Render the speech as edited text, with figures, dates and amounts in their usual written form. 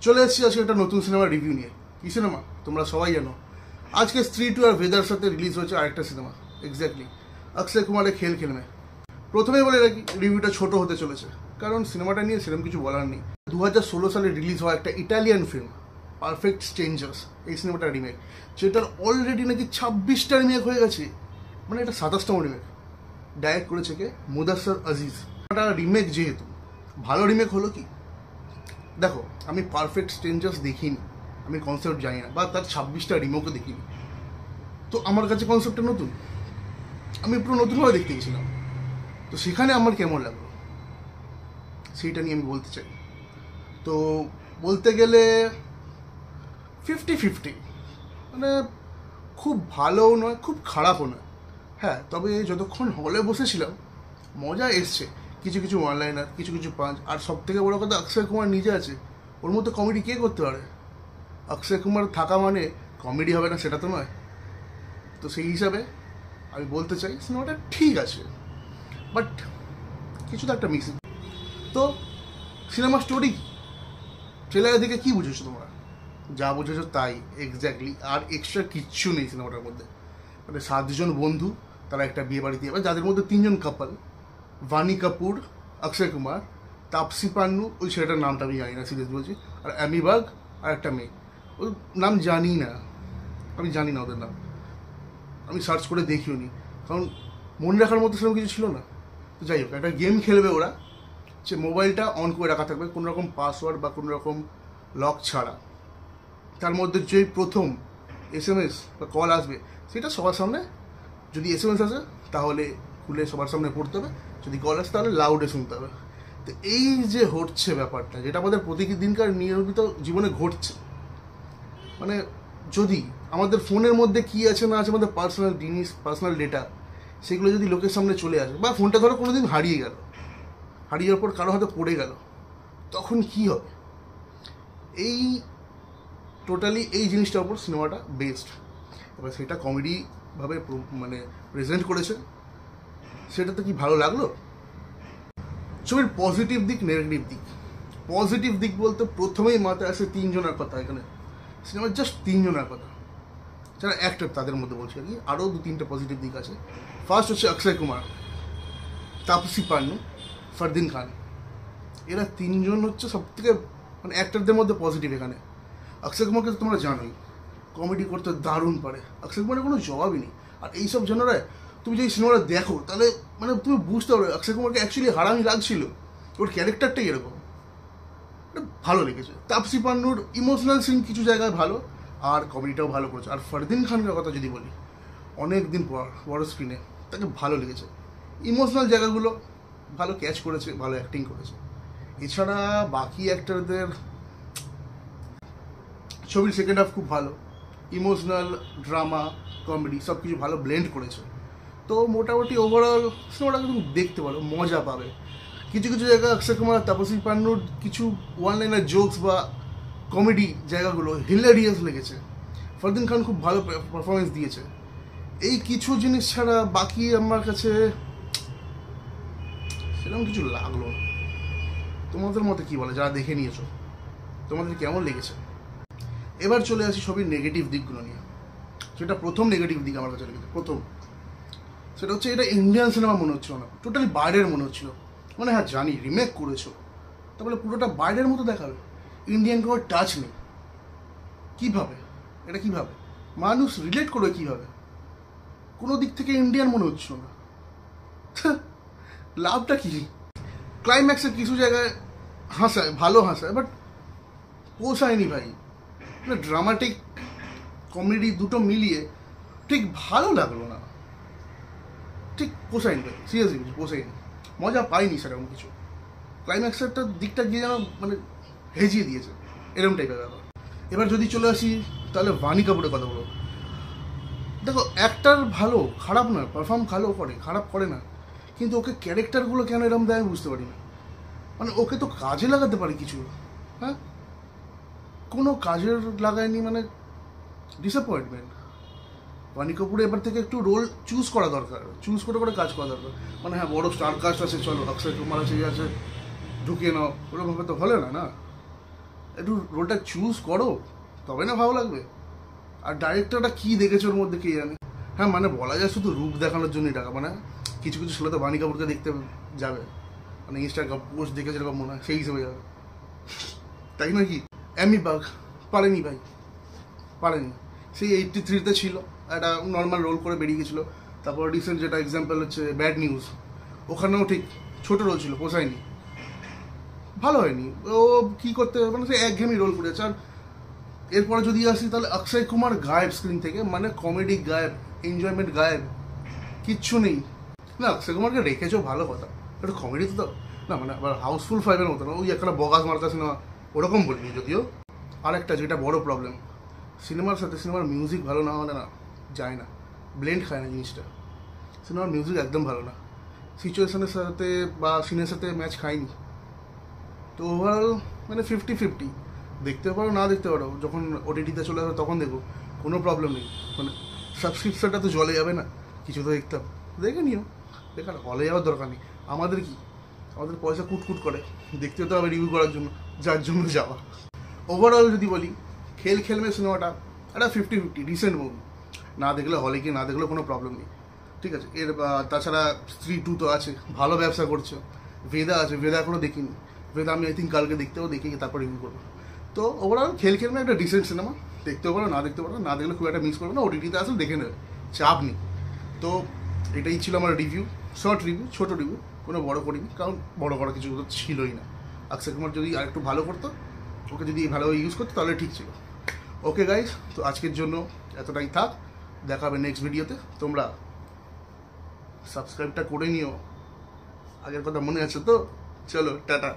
চলে এসেছি আজকে একটা নতুন সিনেমা রিভিউ নিয়ে। কি সিনেমা তোমরা সবাই জানো, আজকে স্ত্রী টু আর ভেদার সাথে রিলিজ হয়েছে আরেকটা সিনেমা, এক্স্যাক্টলি অক্ষয় কুমারের খেল খেলমে। প্রথমেই বলে রাখি রিভিউটা ছোট হতে চলেছে, কারণ সিনেমাটা নিয়ে সেরকম কিছু বলার নেই। 2016 সালে রিলিজ হওয়া একটা ইটালিয়ান ফিল্ম পারফেক্ট স্ট্রেঞ্জার্স, এই সিনেমাটা রিমেক, যেটার অলরেডি নাকি 26টা রিমেক হয়ে গেছে, মানে এটা 27তম রিমেক। ডাইরেক্ট করেছে কে? মুদাসসর আজিজ। এটা রিমেক, যেহেতু ভালো রিমেক হলো কি, দেখো আমি পারফেক্ট স্ট্রেঞ্জার্স দেখিনি, আমি কনসেপ্ট জানি না, বা তার 26টা রিমেকও দেখিনি, তো আমার কাছে কনসেপ্টটা নতুন, আমি পুরো নতুনভাবে দেখতে গেছিলাম। তো সেখানে আমার কেমন লাগলো সেইটা নিয়ে আমি বলতে চাই। তো বলতে গেলে 50-50, মানে খুব ভালোও নয় খুব খারাপও নয়। হ্যাঁ, তবে যতক্ষণ হলে বসেছিলাম মজা এসছে, কিছু কিছু ওয়ানলাইনার, কিছু কিছু পাঞ্চ, আর সব থেকে বড়ো কথা অক্ষয় কুমার নিজে আছে, ওর মতো কমেডি কে করতে পারে? অক্ষয় কুমার থাকা মানে কমেডি হবে না সেটা তো নয়। তো সেই হিসাবে আমি বলতে চাই সিনেমাটা ঠিক আছে, বাট কিছু তো একটা মিসিং। তো সিনেমা স্টোরি কি, ট্রেলার দিকে কী বুঝেছো তোমরা? যা বুঝেছো তাই, এক্স্যাক্টলি, আর এক্সট্রা কিচ্ছু নেই সিনেমাটার মধ্যে। মানে 7 জন বন্ধু, তারা একটা বিয়ে বাড়িতে যাবে, যাদের মধ্যে 3 জন কাপল, ভানি কাপুর, অক্ষয় কুমার, তাপসি পান্নু, ওই ছেলেটার নামটা আমি জানি না, সিরিয়াস বলছি, আর অ্যামি বাগ, আর একটা মেয়ে, ওর নাম জানি না, আমি জানি না ওদের নাম, আমি সার্চ করে দেখিও নি, কারণ মনে রাখার মতো সেরকম কিছু ছিল না। তো যাই হোক, একটা গেম খেলবে ওরা, যে মোবাইলটা অন করে রাখা থাকবে কোনো রকম পাসওয়ার্ড বা কোনো রকম লক ছাড়া, তার মধ্যে যে প্রথম SMS বা কল আসবে সেটা সবার সামনে, যদি SMS আসে তাহলে খুলে সবার সামনে পড়তে হবে, যদি কল আসে তাহলে লাউডে শুনতে হবে। তো এই যে হচ্ছে ব্যাপারটা, যেটা আমাদের প্রতিদিনকার নিয়মিত জীবনে ঘটছে, মানে যদি আমাদের ফোনের মধ্যে কী আছে না আছে, আমাদের পার্সোনাল জিনিস, পার্সোনাল ডেটা, সেগুলো যদি লোকের সামনে চলে আসে, বা ফোনটা ধরো কোনো দিন হারিয়ে গেল, হারিয়ে যাওয়ার পর কারো হাতে পড়ে গেল, তখন কি হবে? এই টোটালি এই জিনিসটার উপর সিনেমাটা বেস্ট। এবার সেটা কমেডিভাবে মানে প্রেজেন্ট করেছে, সেটাতে কি ভালো লাগলো? ছবির পজিটিভ দিক, নেগেটিভ দিক। পজিটিভ দিক বলতে প্রথমেই মাথায় আসে 3 জনের কথা, এখানে সিনেমার জাস্ট 3 জনের কথা, যারা অ্যাক্টর তাদের মধ্যে বলছি আর কি। আরও 2-3টে পজিটিভ দিক আছে। ফার্স্ট হচ্ছে অক্ষয় কুমার, তাপসি পান্নু, ফরদিন খান, এরা 3 জন হচ্ছে সব থেকে মানে অ্যাক্টরদের মধ্যে পজিটিভ। এখানে অক্ষয় কুমারকে তো তোমরা জানোই, কমেডি করতে দারুণ পারে, অক্ষয় কুমারের কোনো জবাবই নেই। আর এইসব জনরায় তুমি যদি সিনেমাটা দেখো তাহলে মানে তুমি বুঝতে পারবে অক্ষয় কুমারকে অ্যাকচুয়ালি হারামি লাগছিল, ওর ক্যারেক্টারটাই এরকম, ভালো লেগেছে। তাপসি পান্নুর ইমোশনাল সিন কিছু জায়গায় ভালো, আর কমেডিটাও ভালো করেছে। আর ফরদিন খানের কথা যদি বলি, অনেক দিন পর বড় স্ক্রিনে তাকে ভালো লেগেছে, ইমোশনাল জায়গাগুলো ভালো ক্যাচ করেছে, ভালো অ্যাক্টিং করেছে। এছাড়া বাকি অ্যাক্টরদের ছবির সেকেন্ড হাফ খুব ভালো, ইমোশনাল, ড্রামা, কমেডি সব কিছু ভালো ব্লেন্ড করেছে। তো মোটামুটি ওভারঅল সিনেমাটা তুমি দেখতে পারো, মজা পাবে। কিছু কিছু জায়গায় অক্ষয় কুমার আর তাপসি পান্নুর কিছু ওয়ানলাইনার জোকস বা কমেডি জায়গাগুলো হিলারিয়াস লেগেছে। ফরদিন খান খুব ভালো পারফরমেন্স দিয়েছে। এই কিছু জিনিস ছাড়া বাকি আমার কাছে সেরকম কিছু লাগলো না। তোমাদের মতে কী বলে, যারা দেখে নিয়েছো, তোমাদের কেমন লেগেছে? এবার চলে আসি ছবির নেগেটিভ দিকগুলো নিয়ে। সেটা প্রথম নেগেটিভ দিক আমার কাছে লেগেছে, প্রথম সেটা হচ্ছে এটা ইন্ডিয়ান সিনেমা মনে হচ্ছিল না, টোটালি বাইরের মনে হচ্ছিল। মানে হ্যাঁ জানি রিমেক করেছো, তাহলে পুরোটা বাইরের মতো দেখাবে, ইন্ডিয়ান কোনো টাচ নেই। কীভাবে এটা, কীভাবে মানুষ রিলেট করবে, কীভাবে? কোনো দিক থেকে ইন্ডিয়ান মনে হচ্ছিল না। লাভটা কী? ক্লাইম্যাক্সে কিছু জায়গায় হাসায়, ভালো হাসায়, বাট পোষায়নি ভাই। মানে ড্রামাটিক কমেডি দুটো মিলিয়ে ঠিক ভালো লাগলো না, ঠিক পোষায়নি ভাই, সিরিয়াসলি কিছু পোষায়নি, মজা পাইনি সেরকম কিছু। ক্লাইম্যাক্সের দিকটা গিয়ে যেন মানে হেজিয়ে দিয়েছে, এরকম টাইপের ব্যাপার। এবার যদি চলে আসি তাহলে ভানি কাপুরের কথা বলো। দেখো অ্যাক্টার ভালো, খারাপ নয়, পারফর্ম ভালো করে, খারাপ করে না, কিন্তু ওকে ক্যারেক্টারগুলো কেন এরকম দেয় বুঝতে পারি না। মানে ওকে তো কাজে লাগাতে পারি কিছু, হ্যাঁ কোনো কাজের লাগায়নি, মানে ডিসঅ্যাপয়েন্টমেন্ট। ভানি কাপুরের এবার থেকে একটু রোল চুজ করা দরকার, চুজ করে করে কাজ করা দরকার। মানে হ্যাঁ বড়ো স্টার কাস্ট আছে, চলো অক্ষয় কুমার আছে, আছে ঢুকিয়ে নাও, ওরকমভাবে তো হলে না। একটু রোলটা চুজ করো, তবে না ভালো লাগবে। আর ডাইরেক্টরটা কী দেখেছে ওর মধ্যে কে জানে। হ্যাঁ মানে বলা যায় শুধু রূপ দেখানোর জন্যই টাকা, মানে কিছু কিছু ছেলে তো বাণী কাপুরকে দেখতে যাবে, মানে ইনস্টাগ্রাম পোস্ট দেখে যেরকম মনে হয় সেই হিসেবে যাবে, তাই না কি? এমি বাগ পারেনি ভাই, পারেনি। সেই 83-তে ছিল, একটা নর্মাল রোল করে বেরিয়ে গেছিলো। তারপর রিসেন্ট যেটা এক্সাম্পল হচ্ছে ব্যাড নিউজ, ওখানেও ঠিক ছোটো রোল ছিল, পোষায়নি, ভালো হয়নি। ও কী করতে হবে, মানে সে একঘেয়েমি রোল করেছে। আর এরপরে যদি আসি তাহলে অক্ষয় কুমার গায়েব স্ক্রিন থেকে, মানে কমেডি গায়েব, এনজয়মেন্ট গায়েব, কিচ্ছু নেই। না অক্ষয় কুমারকে রেখেছো ভালো কথা, একটু কমেডি তো না, মানে আবার হাউসফুল 5-এর মতো না, ওই একটা বগাস মার্কা সিনেমা ওরকম বলিনি যদিও। আর একটা যেটা বড় প্রবলেম, সিনেমার সাথে সিনেমার মিউজিক ভালো না হলে না যায় না, ব্লেন্ড খায় না জিনিসটা। সিনেমার মিউজিক একদম ভালো না, সিচুয়েশনের সাথে বা সিনের সাথে ম্যাচ খায়নি। তো ওভারঅল মানে 50-50, দেখতে পারো না দেখতে পারো, যখন ওটিটিতে চলে আসবে তখন দেখো, কোনো প্রবলেম নেই। মানে সাবস্ক্রিপশনটা তো জলে যাবে না, কিছু তো দেখতে হবে, দেখে নিও। বেকার হলে যাওয়ার দরকার নেই। আমাদের কি, আমাদের পয়সা কুটকুট করে, দেখতে তো হবে রিভিউ করার জন্য, যার জন্য যাওয়া। ওভারঅল যদি বলি, খেল খেলমে সিনেমাটা একটা 50-50 রিসেন্ট মুভি, না দেখলে হলে কি না দেখলেও কোনো প্রবলেম নেই, ঠিক আছে। এর তাছাড়া স্ত্রী 2 তো আছে, ভালো ব্যবসা করছে। ভেদা আছে, ভেদা এখনও দেখিনি, ভেদা আমি আই থিঙ্ক কালকে দেখতেও দেখি, তারপর রিভিউ করবো। তো ওভারঅল খেল খেলমে একটা ডিসেন্ট সিনেমা, দেখতেও পারো না দেখতে পারো, না দেখলে খুব একটা মিস করবে না, ওটিটিতে আসলে দেখে নেবে, চাপ নেই। তো এটাই ছিল আমার রিভিউ, শর্ট রিভিউ, ছোটো রিভিউ, কোনো বড় করিনি, কারণ বড় করা কিছু তো ছিলই না। অক্ষয় কুমার যদি আরেকটু ভালো করতো, ওকে যদি ভালোভাবে ইউজ করতো তাহলে ঠিক ছিল। ওকে গাইস, তো আজকের জন্য এতটাই থাক, দেখা হবে নেক্সট ভিডিওতে। তোমরা সাবস্ক্রাইবটা করে নিও, আগের কথা মনে আছে তো? চলো টাটা।